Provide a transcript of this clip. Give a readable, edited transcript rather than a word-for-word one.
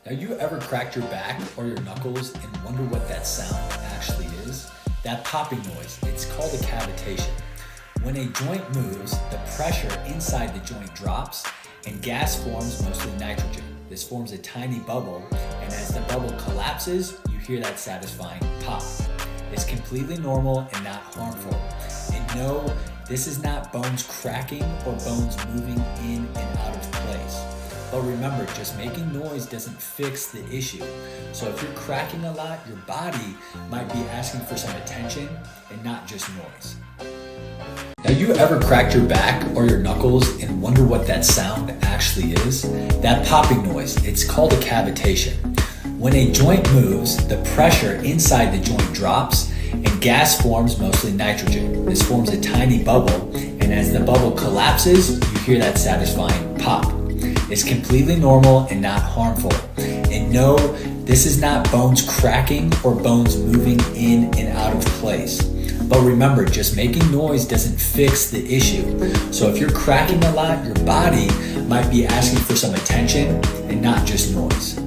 Have you ever cracked your back or your knuckles and wonder what that sound actually is? That popping noise, it's called a cavitation. When a joint moves, the pressure inside the joint drops and gas forms, mostly nitrogen. This forms a tiny bubble, and as the bubble collapses, you hear that satisfying pop. It's completely normal and not harmful. And no, this is not bones cracking or bones moving in and out of place. But remember, just making noise doesn't fix the issue. So if you're cracking a lot, your body might be asking for some attention and not just noise. Have you ever cracked your back or your knuckles and wonder what that sound actually is? That popping noise, it's called a cavitation. When a joint moves, the pressure inside the joint drops and gas forms, mostly nitrogen. This forms a tiny bubble, and as the bubble collapses, you hear that satisfying pop. It's completely normal and not harmful. And no, this is not bones cracking or bones moving in and out of place. But remember, just making noise doesn't fix the issue. So if you're cracking a lot, your body might be asking for some attention and not just noise.